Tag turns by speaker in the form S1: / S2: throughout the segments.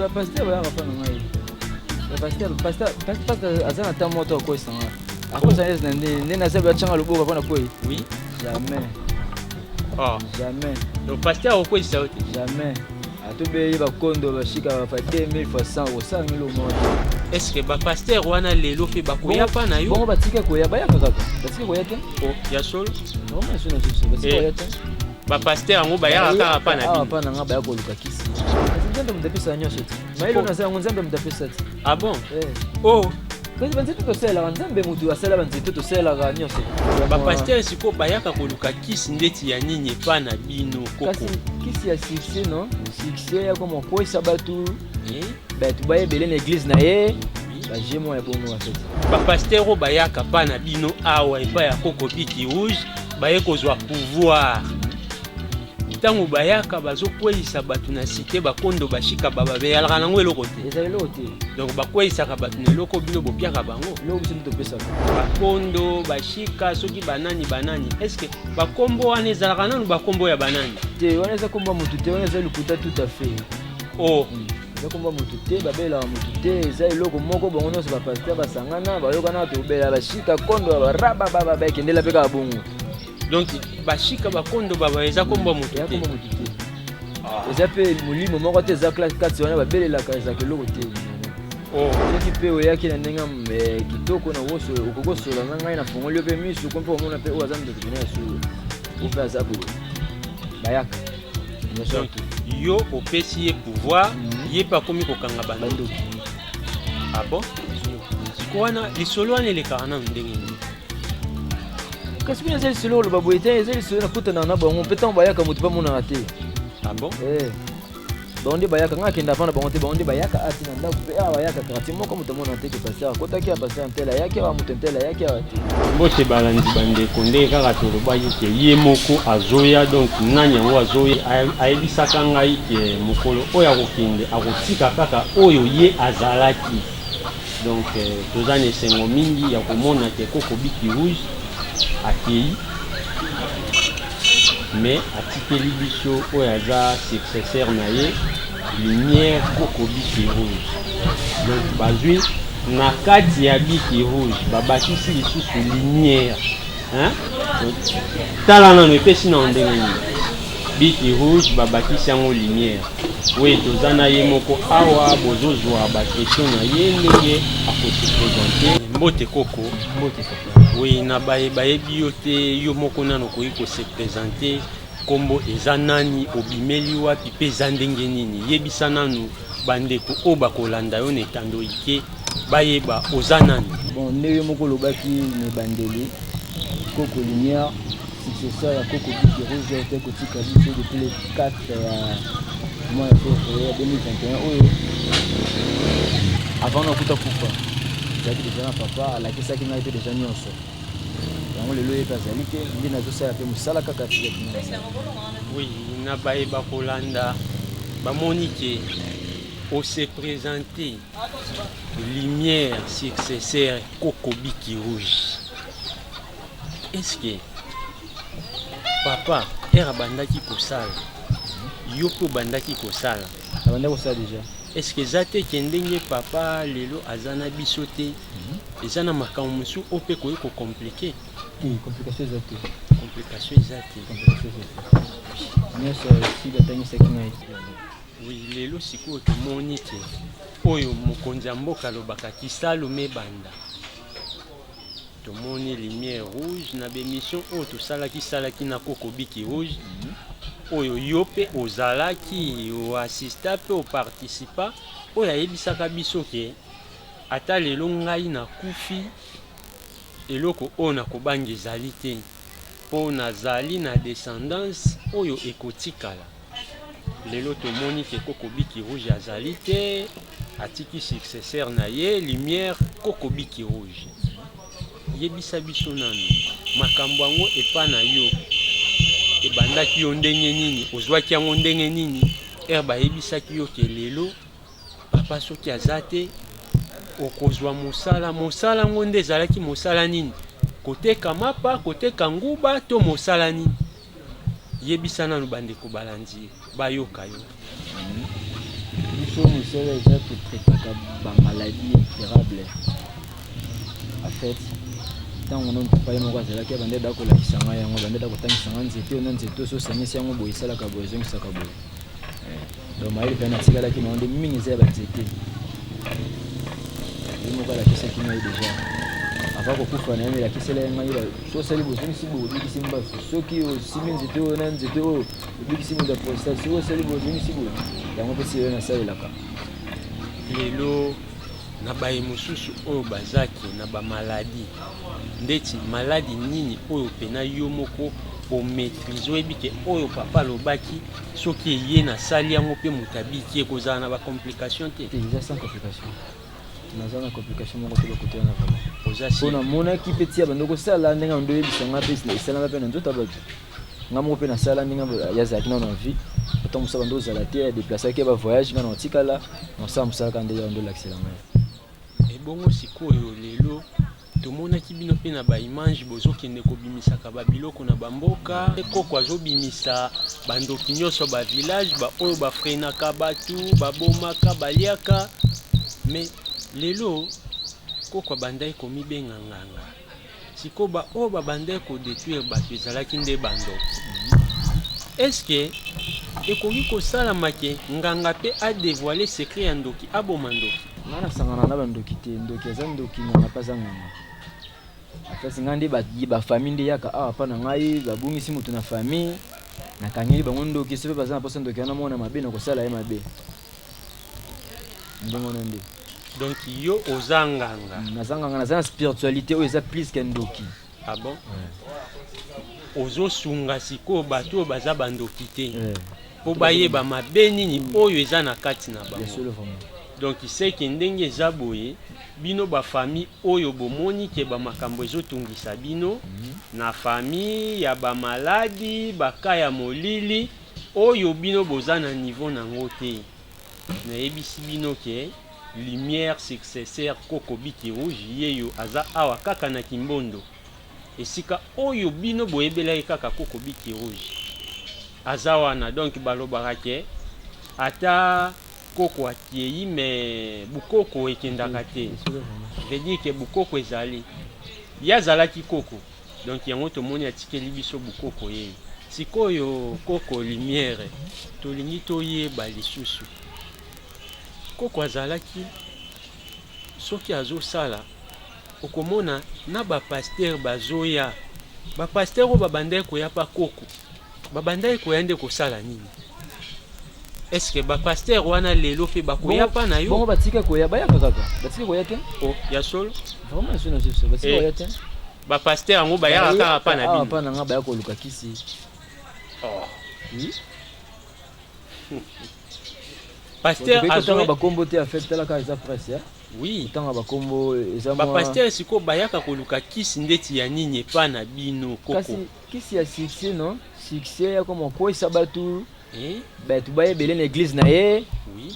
S1: va pasteur va pas non mai. Pasteur azana ta moto ko sanga. Ako ça n'est na sabe changa lubo va na koi.
S2: Oui.
S1: Jamais.
S2: Ah.
S1: Jamais.
S2: Donc pasteur au quoi ça?
S1: Jamais. Atobe ba kondo ba shika ba 2000 fois 100 ou 100 000 moto.
S2: Est-ce que ba pasteur wana lelo pe ba koya pa na yo?
S1: Bon ba tika koya ba ya kaka. Batika koya te?
S2: Oh, ya solo.
S1: Non mais sona sona. Batika koya te.
S2: Ba pasteur ngo ba ya kaka pa na
S1: bino. Ah pa na nga ba ya ko luka kisi. Nzambe mtapisa nyosho te. Mailo na sa nzambe mtapisa te.
S2: Ah bon?
S1: Oh. Kasi banzetu to sela nzambe mutu asala banzetu to sela ga nyosho.
S2: Ba pasteur siko ba ya ka ko luka kisi ndeti ya nini pa na bino koko.
S1: Kasi kisi ya succès non? Succès ya comme quoi sabatu. Tu baye belé l'église na ye. Ba jemo ya bono en fait.
S2: Ba pasteur o ba ya ka pa na bino awa e pa ya koko biki rouge ba ye kozwa pouvoir. Tango bayaka bazokweyisa batu na cité bakondo bashika baba beyalaka nango eloko te.
S1: Eza eloko te.
S2: Donc bakweyisaka batu na eloko bino bopiaka bango.
S1: Eloko biso topesaka.
S2: Bakondo bashika soki banani. Est-ce que bakombo wana ezalaka nanu bakombo ya banani?
S1: Te wana eza kombo mutu te wana eza lukuta tout à fait.
S2: Oh.
S1: Eza kombo mutu te babelaka mutu te eza eloko moko bango nyonso bapasteur basangana bayokana tobela bashika kondo baraba baba bakendela mpe kaka bongo.
S2: Donc bashika bakondo baba eza kombo mutu te.
S1: Eza pe mulimo moko te eza classe 4 wana babelelaka eza keloko te. Oh, soki pe oyaki na ndenge kitoko na woso okokosola na ngai na fongoli pe misu kompe omona pe oyo aza ndeko na su ope aza boye bayaka.
S2: Donc yo opesi ye pouvoir ye pa komi kokanga bando. Ah bon? Sikwana lisolo wana elekaka na ndenge nini?
S1: Kasi bien c'est le baboye te c'est le kutana na bango peut-être bayaka mutu pa mona te.
S2: Ah bon?
S1: Baonde bayaka nga kenda pana baonde baonde bayaka ati na ndako pe bayaka kati moko mutu mona te ke passer kota ki passer ntela yake wa mutu ntela yake wa te.
S2: Bote balandi bande konde kaka to ba yike ye moko azoya donc nanya ngo azoya ayebisaka ngai ke mokolo oya kokinde akotika kaka oyo ye azalaki. Donc tozane sengo mingi ya komona ke koko biki rouge akei mais atikeli biso oyo aza successeur na ye lumière koko biki rouge. Donc bazwi na kati ya biki rouge babakisi lisusu lumière tala nano epesi na ndenge nini biki rouge babakisi yango lumière oyo toza na ye moko awa bozozwa bakestion na ye ndenge akosi présente. Mbote koko mbote koko. Oui, na bayebi yo te yo moko nano koyi ko se présenter kombo eza nani obimeli wapi pe eza ndenge nini yebisa nanu bandeko oyo bakolanda yo na etando ike bayeba oza nani.
S1: Bon nde yo moko lobaki ne bandeli koko lumière successeur ya koko biki rouge te kotika biso depuis le 4 ya mois de février 2021 oyo avant nakuta kufa ezalaki deja na papa alakisaki ngai mpe deja nyonso yango lelo yepe azali te nde nazosala mpe mosala kaka tikaki.
S2: Oui, na bayeba kolanda bamoni ke ose présenter lumière successeur koko biki rouge. Est-ce que papa era bandaki kosala yo mpe bandaki kosala
S1: abanda kosala deja?
S2: Est-ce que za te ke ndenge papa lelo aza na biso te eza na makambo mosusu oyo mpe koyi kocomplike?
S1: Complication eza te.
S2: Complication eza te.
S1: Nyonso esi batangisaki ngai.
S2: Oui, lelo sikoyo tomoni te oyo mokonzi ya mboka alobaka kisalome banda tomoni lumière rouge na bémission oyo tosalaki na koko biki rouge oyo yo mpe ozalaki oassista mpe oparticipa oyo ayebisaka biso ke ata lelo ngai nakufi eloko oyo nakobanga ezali te mpo nazali na descendance oyo ekotikala. Lelo tomoni ke koko biki rouge azali te atiki successeur na ye lumière koko biki rouge. Yebisa biso nanu makambo yango epa na yo ebandaki yo ndenge nini ozwaki yango ndenge nini bayebisaki yo ke lelo papa soki aza te okozwa mosala ngo nde ezalaki mosala nini koteka mapa koteka nguba to mosala nini yebisa nanu bandeko balandi bayoka yo.
S1: biso mosala eza totretaka bamaladie incurable en fait ntango no papa ye moko azalaki abande da kolakisa ngai yango bande da kotangisa ngai nzete ona nzete oso osangisi yango boye esalaka boye ezongisaka boye donc mayele mpe natikalaki nango nde mingi eza ya banzete ye moko alakisaki ngai deja ava kokufa na ye elakisela ye ngai so osali bozongisi boye obikisi mbaso soki osimi nzete oyo na nzete oyo obikisi moto ya prostate soki osali boye ozongisi boye yango mpe si oyo nasalelaka
S2: lelo na baye mosusu oyo bazaki na bamaladi ndeti maladi nini oyo pena yo moko omaîtrise oyebi ke oyo papa alobaki soki eye nasali yango mpe moto abiki ekozala na bacomplication te
S1: eza sans complication naza na complication moko te bakotela na vraimen
S2: oza
S1: mpo namonaki mpe tia bando kosala ndenge ando oyebisanga mpe esalanga mpe na nzoto bato nga moko mpe nasala ndenge yazalaki nano na vie ata mosala bando ozala te déplaceaki ya bavoyage nga na otikala nasala mosalaka nde bando olakisela ngai
S2: ebongo sikoyo lelo tomonaki bino mpe na baimage bozokende kobimisaka babiloko na bamboka koko azobimisa bandoki nyonso bavillage baoyo bafrenaka bato babomaka baliaka me lelo koko abandaki komibenga nganga sikoyo baoyo babandaki kodétruire bato ezalaki nde bandoki eske ekoki kosalama ke nganga mpe adévoile secret ya ndoki aboma ndoki
S1: nga nasangana na bandoki te ndoki eza ndoki nganga mpe aza nganga apesi ngai nde bafamille nde yaka awa mpa na ngai babungisi moto na famille nakangeli bango ndoki so mpe baza na mposa ndoki wana mona mabe na kosala ye mabe ndenge wana nde
S2: donc yo oza nganga
S1: naza nganga naza na spiritualité oyo eza plus ke ndoki
S2: ah bon ozosunga sikoyo bato oyo baza bandoki te mpo bayeba mabe nini oyo eza na kati na bango donc seke ndenge eza boye bino bafamille oyo bomoni ke bamakambo ezotungisa bino na famille ya bamaladi baka ya molili oyo bino boza na niveau nango te nayebisi bino ke lumière successeur Koko Biki Rouge yeyo aza awa kaka na Kimbondo esika oyo bino boyebelaki kaka Koko Biki Rouge aza wana donc balobaka ke ata koko atiei me bukoko ekendaka te veut dire ke bukoko ezali ye azalaki koko donc yango tomoni atikeli biso bukoko yeyo sikoyo koko lumière tolingi toyeba lisusu koko azalaki soki azosala okomona na bapaster bazoya bapaster oyo babandaki koya pa koko babandaki koya nde kosala nini est-ce que bapaster wana lelo pe bakoya pa na yo
S1: bongo batika koya bayaka kaka batika koya te
S2: oh ya solo
S1: vraiment sona solo batika koya te
S2: bapaster yango bayaka kaka pa na bino
S1: pa na nga bayaka koluka kisi
S2: oh
S1: oui
S2: pasteur
S1: azonga bakombo te affaire talaka eza presse
S2: oui
S1: tanga bakombo eza
S2: ba pasteur siko bayaka koluka kisi ndeti ya nini pa na bino koko
S1: kasi kisi ya succès non succès ya comme quoi ça batu tu bayebele na église na ye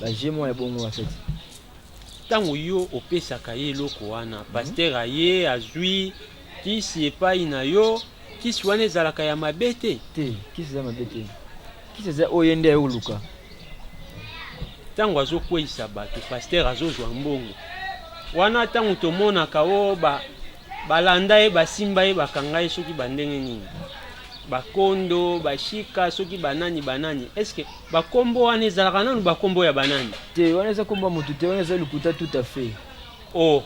S1: bajemo ya bongo en fait
S2: ntango yo opesaka ye eloko wana pasteur aye azwi kisi epai na yo kisi wana ezalaka ya mabe te
S1: kisi eza mabe te kisi eza oyo nde ayoluka
S2: ntango azokweyisa bato pasteur azozwa mbongo wana ntango tomonaka o balanda ye basimba ye bakanga ye soki bandenge nini bakondo bashika soki banani est-ce que bakombo wana ezalaka nanu bakombo ya banani
S1: te wana eza kombo motu te wana eza lukuta tout à fait
S2: oh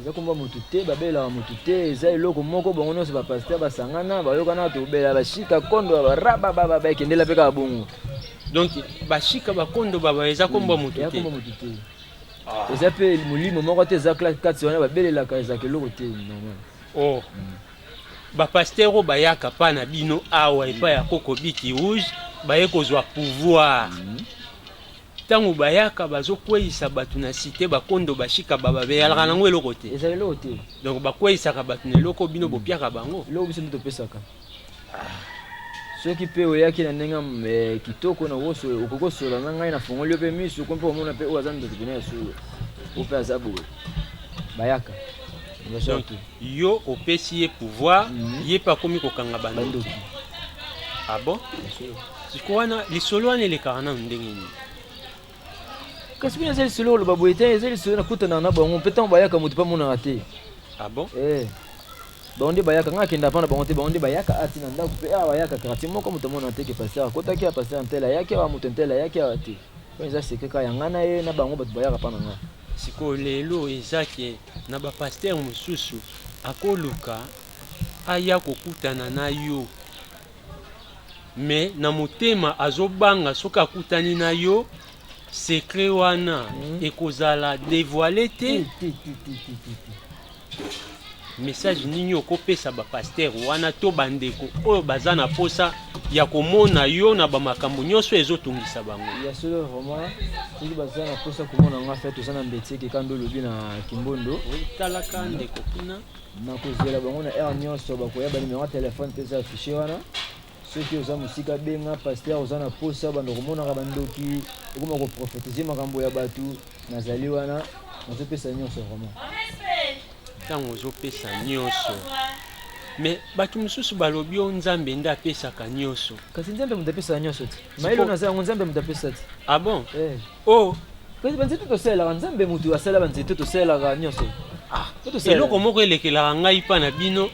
S1: eza kombo motu te babelaka motu te eza eloko moko bango nyonso bapaster basangana bayokana tobela bashika kondo baraba bakendela mpe kaka bongo
S2: donc bashika bakondo baba eza kombo motu te
S1: eza mpe molimo moko te eza kati wana babelelaka ezaka eloko te normal
S2: oh bapaster oyo bayaka pa na bino awa epai ya Koko Biki Rouge baye kozwa pouvoir ntango bayaka bazokweyisa bato na cité bakondo bashika baba beyalaka nango eloko te
S1: eza eloko te
S2: donc bakweyisaka bato na eloko bino bopiaka bango
S1: eloko biso nde topesaka soki mpe oyaki na ndenge kitoko na okokosola na ngai na fongoli yo mpe miso ko mpe omona mpe oyo aza ndoki pene ya solo o mpe aza boye bayaka
S2: donc yo opesi ye pouvoir ye mpe akomi kokanga bandoki ah bon siko wana lisolo wana elekaka nanu ndenge nini
S1: kasi bino ezali solo oloba boye te ezali solo nakutana na bango mpe ntango bayaka moto mpa monaka te.
S2: Ah bon?
S1: Bango nde bayaka nga akenda mpa na bango te bango nde bayaka ati na ndako mpe awa bayaka kartier moko moto amona te ke paster akotaki ya paster ntela ayaki awa moto ntela ayaki awa te po eza seke kaka yanga na ye na bango bato bayaka mpa na nga.
S2: Sikoyo lelo eza ke na bapaster mosusu akoluka aya kokutana na yo me na motema azobanga soki akutani na yo secret wana ekozala dévoilé te. Message nini okopesa bapaster wana to bandeko oyo baza na posa ya komona yo na bamakambo nyonso ezotungisa bango?
S1: Ya solo vraiment soki baza na posa komona nga fe toza na mbeti eke kando olobi na Kimbondo
S2: talaka ndeko kuna
S1: nakozela bango na aire nyonso bakoyeba nimero ya telefone mpe eza afishe wana. Soki oza mosika benga paster oza na posa bando komonaka bandoki okoma koprofetize makambo ya bato nazali wana nazopesa nyonso vraiment
S2: ntango ozopesa nyonso me bato mosusu balobi o nzambe nde apesaka nyonso.
S1: Kasi nzambe moto apesaka nyonso te mayelo naza yango nzambe moto apesa te.
S2: Ah bon?
S1: Oh kasi banzete tosalelaka nzambe moto asala banzete tosalelaka nyonso.
S2: Eloko moko elekelaka ngai mpa na bino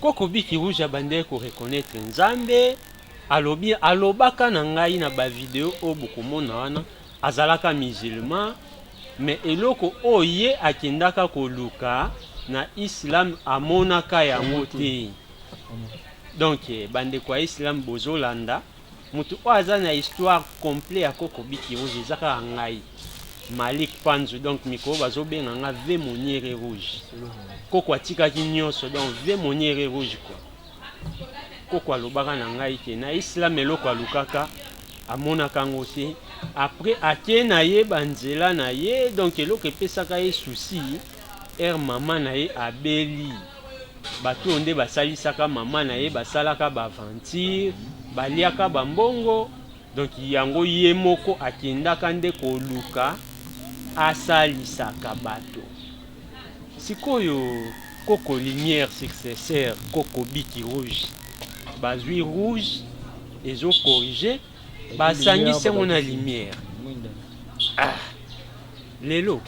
S2: Koko Biki Rouge abandaki koreconnaître nzambe alobaka na ngai na bavideo oyo bokomona wana azalaka musulman me eloko oyo ye akendaka koluka na islam amonaka yango te. Donc bandeko ya islam bozolanda mutu oyo aza na histoire complet ya Koko Biki Rouge eza kaka ngai Malik Panzu, donc mikro bazobenga nga ve moniere rouge. Koko atikaki nyonso donc ve moniere rouge quoi. Koko alobaka na ngai ke na islam eloko alukaka amonaka ngo te. Après ake na ye banzela na ye donc eloko epesaka ye souci mama na ye abeli. Bato nde basalisaka mama na ye basalaka baventure baliaka bambongo donc yango ye moko akendaka nde koluka asalisaka bato. Sikoyo Koko Lumière successeur Koko Biki Rouge bazwi rouge ezo corriger basangisi yango na lumière. Lelo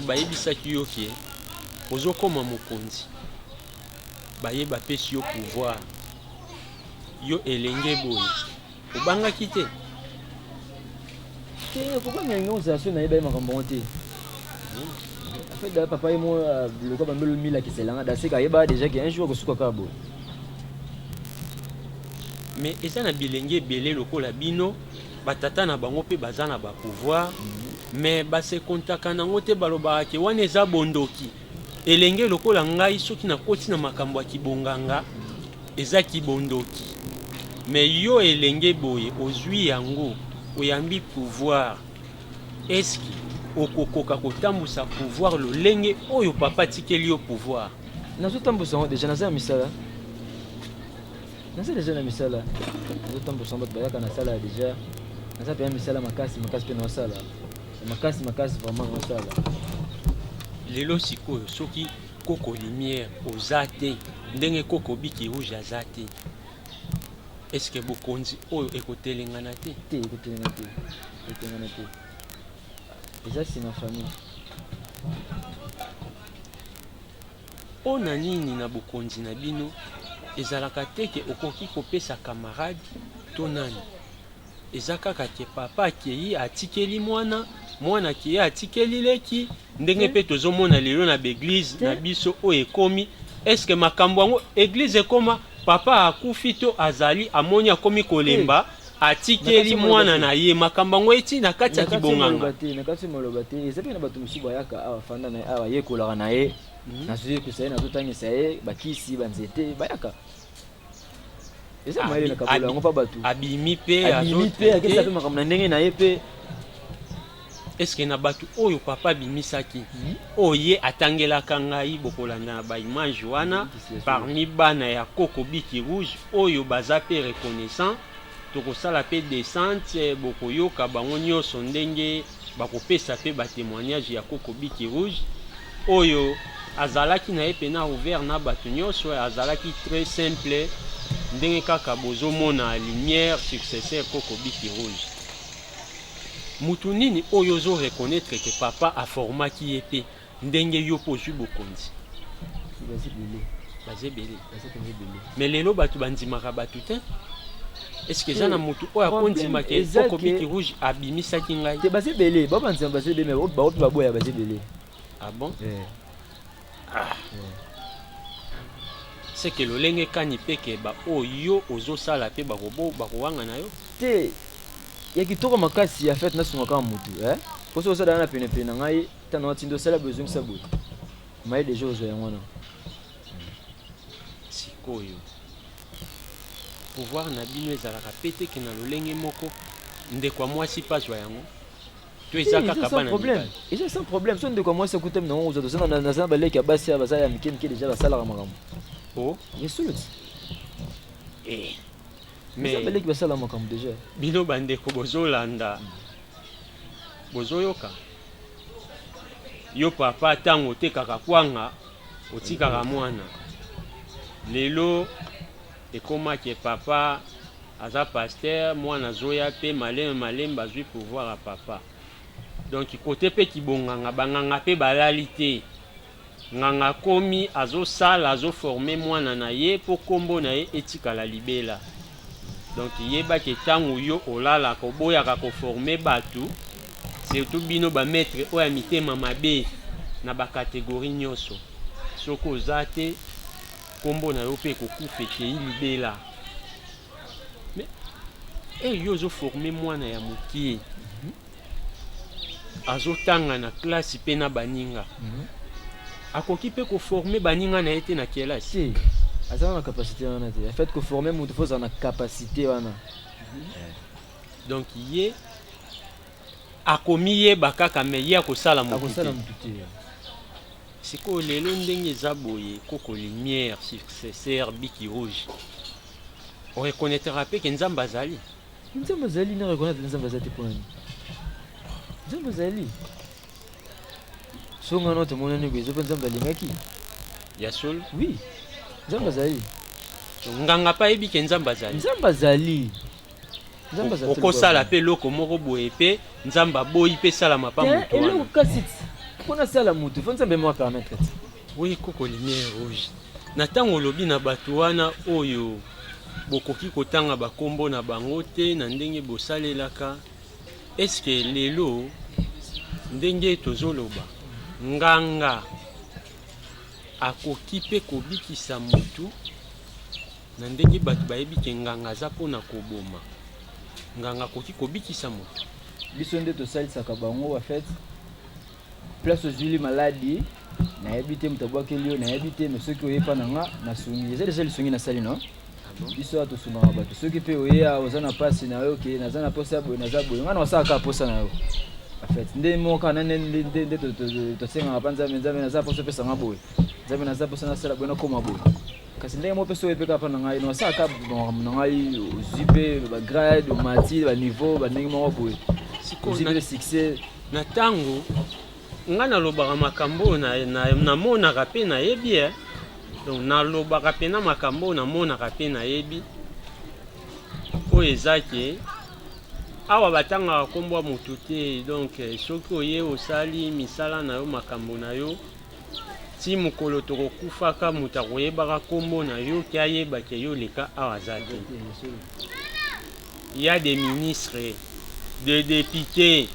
S2: bayebisaki yo ke ozokoma mokonzi bayeba pesi yo pouvoir yo elenge boye obangaki te.
S1: Pourquoi nyango ozasio na yeba makambo te? En fait papa et moi le quoi bambelo mila ki selanga daseka yeba déjà que un jour kosuka ka boye.
S2: Mais eza na bilenge belé lokola bino batata na bango pe baza na ba pouvoir mais base kontaka nango te balobaka ke wana eza bondoki elenge lokola ngai soki na koti na makambo ya kibonganga eza kibondoki mais yo elenge boye ozwi yango oyambi pouvoir est-ce que okokoka kotambusa pouvoir lolenge oyo papa tikeli yo pouvoir?
S1: Nazotambusa déjà naza misala naza déjà na misala nazotambusa bato bayaka na sala déjà naza pe misala makasi pe na sala makasi vraiment na sala.
S2: Lelo sikoyo soki Koko Lumière oza te ndenge Koko Biki Rouge aza te, est-ce que bokonzi oyo ekotelengana te?
S1: Te ekotelengana te eza si na famille.
S2: Ona nini na bokonzi na bino ezalaka te ke okoki kopesa camarade to nani? Eza kaka ke papa akei atikeli mwana akei atikeli leki ndenge pe tozomona lelo na beglise na biso oyo ekomi. Est-ce que makambo yango église ekoma papa akufi to azali amoni akomi kolemba atikeli mwana na ye makambo yango eti na kati ya kibonganga?
S1: Na kati moloba te eza pe na bato mosusu bayaka awa fanda na ye awa yekolaka na ye nazoye kosa ye nazotangisa ye bakisi banzete bayaka. Eza mayele na kabola yango pa bato
S2: abimi pe
S1: akesa pe makambo na ndenge na ye pe.
S2: Est-ce que na bato oyo papa bimisaki oye atangelaka ngai bokolanda na baimage wana parmi bana ya Koko Biki Rouge oyo baza pe reconnaissant tokosala pe descente bokoyoka bango nyonso ndenge bakopesa pe batémoignage ya Koko Biki Rouge oyo azalaki na ye pena ouvert na bato nyonso azalaki très simple ndenge kaka bozomona Lumière successeur Koko Biki Rouge. mutu nini oyo ozo reconnaître que papa aformaki ye mpe ndenge yo mpo ozwi bokonzi bazebele mais lelo bato bandimaka bato te est-ce que eza na mutu oyo akondimaka koko biki rouge abimisaki ngai
S1: te bazebele babandima bazebele mais bao mpe baboya bazebele.
S2: Ah bon? C'est que lolenge kani peke ba oyo ozosala pe bakowanga na yo
S1: te ya kitoko makasi ya fait nasunga kaka mutu poso osala na penepene na ngai tana watindo osala bezongisa boye maye deja ozwa yango wana
S2: sikoyo pouvoir na bino ezalaka pe teke na lolenge moko ndeko ya mwasi mpe azwa yango to eza kaka bana mibali
S1: eza sans problème so ndeko ya mwasi akutami nango ozwa tosala naza na baleki ya basi ya baza ya mike mike deja basalaka makambo yesulo ti mais baleki basala makambo deja
S2: bino bandeko bozolanda bozoyoka yo papa ntango otekaka kwanga otikaka mwana lelo ekomaki papa aza pasteur mwana azoya mpe maleme bazwi pouvoir ya papa donc kote mpe kibonganga banganga mpe balali te nganga komi azosala azoforme mwana na ye mpo kombo na ye etikala libela donc yebaki ntango yo olalaka oboyaka koforme bato surtout bino bamaître oyo ya mitema mabe na bakategorie nyonso soki oza te kombo na yo mpe kokufa ekei libela mais yo ozoforme mwana ya mokie azotanga na klase mpe na baninga akoki mpe koforme baninga na ye te na kelasi
S1: azala na capacité wana te en fait koforme moto fo azala na capacité wana
S2: donc ye akomi yeba kaka me ye akosala motu
S1: te
S2: sikoyo lelo ndenge eza boye koko lumière successeur biki rouge oreconnaîtra mpe ke nzambe azali
S1: na reconnaître nzambe azali te mpo nani nzambe azali so ngana tomonani boye ezo mpe nzambe alingaki
S2: ya solo
S1: oui nzambe azali
S2: nganga mpe ayebi ke nzambe azali okosala mpe eloko moko boye mpe nzambe aboyi mpe esalama mpa moto wana
S1: eloko kasi mpona asala motu fo nzambe moko permettre ti
S2: oui koko lumière rouge na ntango olobi na bato wana oyo bokoki kotanga bakombo na bango te na ndenge bosalelaka eske lelo ndenge tozoloba nganga akoki mpe kobikisa motu na ndenge bato bayebi ke nganga aza mpona koboma nganga akoki kobikisa motu
S1: biso nde tosalisaka bango en fait place ozwili maladi nayebi te moto abwakeli yo nayebi te mais soki oyepa na nga nasungi eza deja lisungi nasali no biso oyo tosungaka bato soki mpe oyeya oza na mpasi na yo ke naza na posa ya boye naza boye nga na wasalaka posa na yo en fait nde moka na nde tosengaka mpa nzambe naza posa opesanga boye nzambe naza posa nasala boye nakoma boye kasi ndenge mo mpeso oyepeka mpa na ngai nawasalaka makambo na ngai ozwi mpe bagrade omati baniveau bandenge moko boye ozwi mpe succès
S2: na ntango nga nalobaka makambo namonaka mpe nayebi donc nalobaka mpe na makambo namonaka mpe nayebi oyo eza ke awa batangaka kombo ya motu te donc soki oye osali misala na yo makambo na yo ti mokolo tokokufaka moto akoyebaka kombo na yo ke ayebake yo leka awa aza te ya des ministres des députés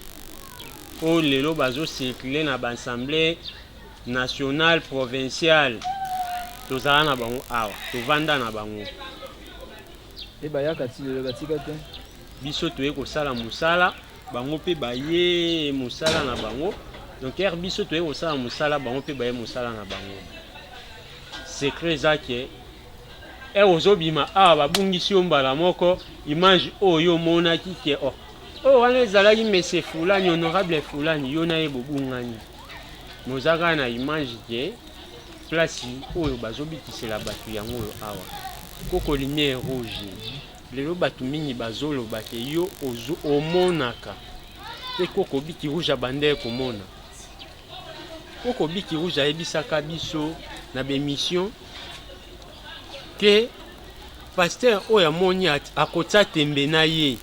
S2: oyo lelo bazocircule na baassemblée nationale provinciale tozala na bango awa tovanda na bango
S1: bayaka ti lelo batika te
S2: biso toye kosala mosala bango mpe baye mosala na bango donc ere biso toye kosala mosala bango mpe baye mosala na bango secret eza ke ere ozobima awa babungisi yo mbala moko image oyo omonaki ke oyo wana ezalaki mese fulani honorable fulani yo na ye bobungani nozaka na image ke place oyo bazobikisela bato yango oyo awa koko lumière rouge lelo bato mingi bazoloba ke yo omonaka te koko biki rouge abandeye komona koko biki rouge ayebisaka biso na bemission ke pasteur oyo amoni akotia tembe na ye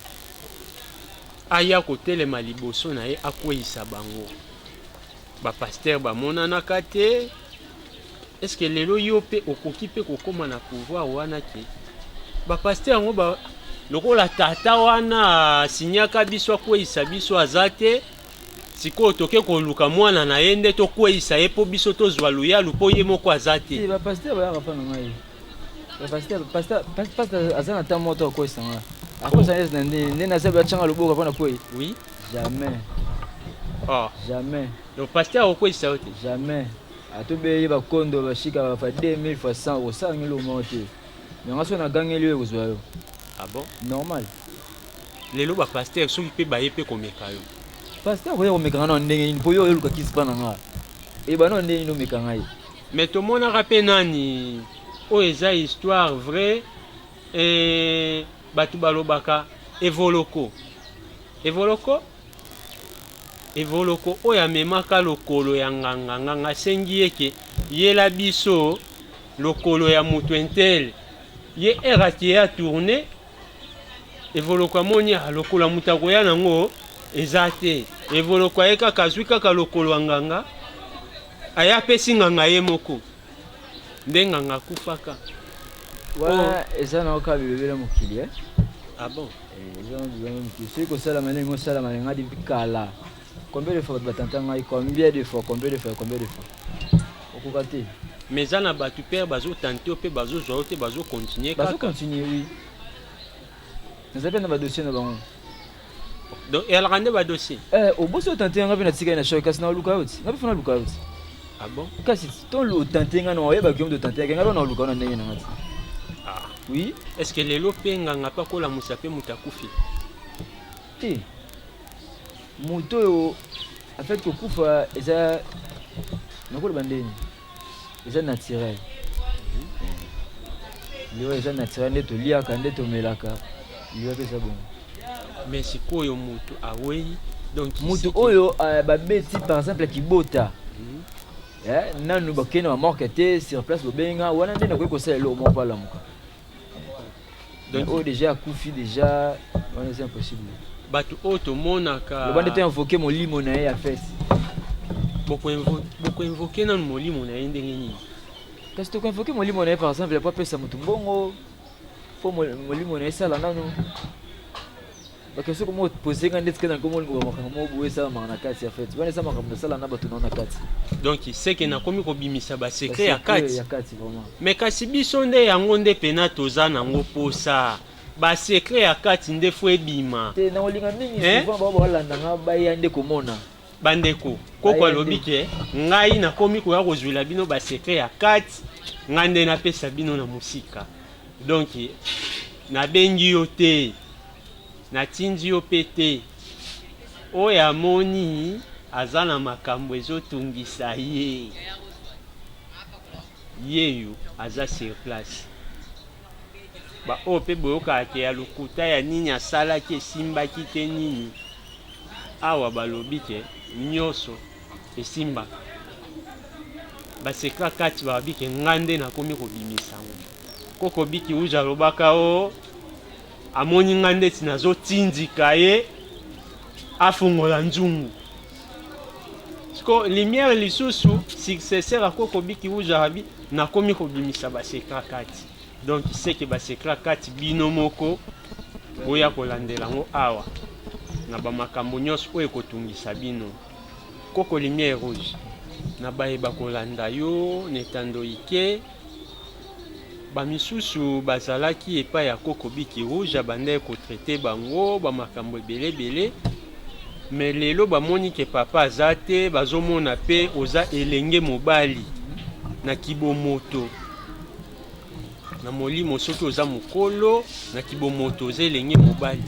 S2: aya kotelema liboso na ye akweyisa bango bapaster bamonanaka te. Est-ce que lelo yo mpe okoki mpe kokóma na pouvoir wana ke bapaster yango lokola tata wana sinyaka biso akweyisa biso aza te, sikoyo toke koluka mwana na ye nde tokweyisa ye mpo biso tozwa luyalu mpo ye moko aza te?
S1: Bapaster bayaka mpa na ngai. Bapaster aza na ta moto akweyisa nga. Akweyisa nde naza batianga loboko mpo na kwei?
S2: Oui.
S1: Jamais.
S2: Oh.
S1: Jamais.
S2: Donc pasteur akweyisa yo te?
S1: Jamais. Atobeye bakondo bashika bafa 2000 fois 100 osangi lo monte. Mais ngaso na gangeli yo kozwa yo.
S2: Ah bon?
S1: Normal.
S2: Lelo bapaster soki mpe baye mpe komeka yo.
S1: Pasteur koya komeka na ndenge nini mpo yo eluka kisi mpa na nga. Bana ndenge nini omeka ngai.
S2: Mais tomonaka mpe nani oyo eza histoire vrai bato balobaka evoloko. Evoloko oyo amemaka lokolo ya nganga asengi yeke yela biso lokolo ya moto entele ye eraki ya tourne. Evoloko amoni lokolo ya moto akoya nango eza te. Evoloko aye kaka azwi kaka lokolo ya nganga aya apesi nganga ye moko nde nganga akufaka.
S1: Wana eza na oka bilobela mokili eh?
S2: Ah bon?
S1: Eza na bilobela mokili. Soki kosalama ndenge osalama nga depuis kala. Combien de fois batantanga combien de fois okoka te.
S2: Mais eza na bato mpe bazotante yo mpe bazozwa yo te bazocontinue kaka.
S1: Bazocontinue oui. Naza mpe na badossier na bango.
S2: Donc eyalaka nde badossier?
S1: Obosi otante nga mpe na tika na show kasi na oluka yo ti. Nga mpe fana oluka yo ti.
S2: Ah bon?
S1: Kasi ton otante nga na oyebaki yo mpe otante nga nga na oluka na ndenge na nga ti.
S2: Ah.
S1: Oui.
S2: Est-ce que lelo mpe nganga mpe akolamusa mpe moto akufi?
S1: Te. Moto oyo en fait kokufa eza nakoloba ndeni eza naturel. Liwa eza naturel nde toliaka nde tomelaka liwa mpe eza bongo.
S2: Mais sikoyo moto awei donc
S1: moto oyo babeti par exemple kibota nanu bakende bamorke te sur place bobenga wana nde nakoki kosala eloko moko alamuka. Donc oyo déjà akufi déjà wana eza impossible.
S2: Bato oyo tomonaka
S1: loba nde toinvoke molimo na ye ya fesi.
S2: bokoinvoke nanu molimo na ye ndenge nini?
S1: Kasi tokoinvoke molimo na ye par exemple po apesa moto mbongo po molimo na ye esala nanu. Bakesoko mo pose nga ndeti kana komo makambo mo boye sala na kati ya fete. Wana esa makambo sala na bato na kati.
S2: Donc c'est que nakomi kobimisa ba secret ya kati.
S1: Ya kati vraiment.
S2: Mais kasi biso nde yango nde pena toza nango posa. Ba secret ya kati nde fo ebima.
S1: Te na olinga mingi souvent ba balanda nga ba yande komona.
S2: Bandeko koko alobi ke ngai nakomi koya kozwela bino ba secret ya kati ngande na pesa bino na musika. Donc na bengi yo te. Na tindi yo pete oyo amoni aza na makambo ezotungisa ye yeyo aza sur place. Ba oyo mpe boyokaka ke ya lokuta ya nini asalaki esimbaki te nini awa balobi ke nyonso esimbaka. Baseka kati babi ke nga nde nakomi kobimisa ngo koko biki uja alobaka o amoni nga ndeti nazotindika ye afungola nzungu. Siko lumière lisusu successeur akoko biki ujarabi nakomi kobimisa baseka kati. Donc c'est que baseka kati bino moko boya kolandela ngo awa na bamakambo nyonso oyo ekotungisa bino. Koko lumière rouge na bayeba kolanda yo netando ike bamisusu bazalaki epai ya koko biki rouge abandai kotraite bango bamakambo ebele. Mais lelo bamoni ke papa aza te bazomona pe oza elenge mobali na kibomoto na molimo soki oza mokolo na kibomoto oza elenge mobali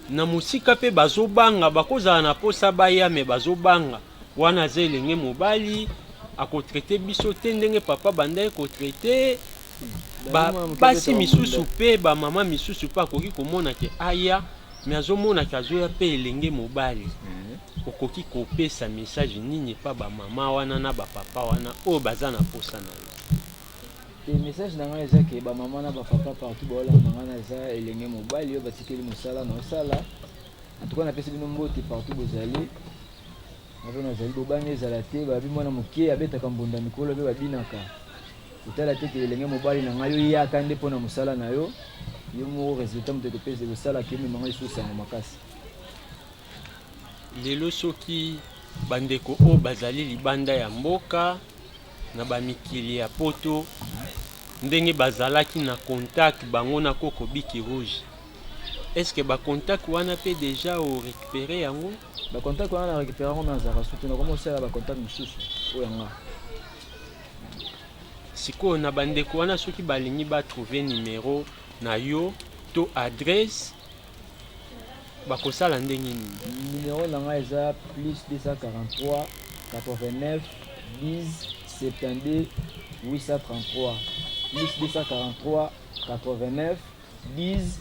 S2: na mosika pe bazobanga bakozala na posa baya me bazobanga wana aza elenge mobali akotraite biso te ndenge papa bandai kotraite. Basi misusu pe ba mama misusu pa koki komona ke aya me azomona ke azoya pe elenge mobali. Okoki kopesa message nini pa ba mama wana na ba papa wana oyo baza na posa na yo?
S1: Le message na nga eza ke ba mama na ba papa partout ba olanda nga na eza elenge mobali oyo batikeli mosala na osala. En tout tout cas napesi bino mbote partout bozali nazo nazali bobani ezala te babi mwana moke abetaka mbunda mikolo mpe babinaka kotala te ke elenge mobali na ngai yo yaka nde mpona mosala na yo yo moko résultat moto ekopesa kosala kememanga lisusango makasi.
S2: Lelo soki bandeko oyo bazali libanda ya mboka na bamikili ya poto ndenge bazalaki na contact bango na Koko Biki Rouge, est-ce que ba contact wana pe déjà o récupérer yango?
S1: Ba contact wana na récupérer yango na zara surtout na comment ça ba contact mosusu oyo nga
S2: sikoyo na bandeko wana soki balingi ba trouver numéro na yo to adresse bakosala ndenge nini?
S1: Numéro na nga eza plus 243 89 10 72 833 plus 243 89 10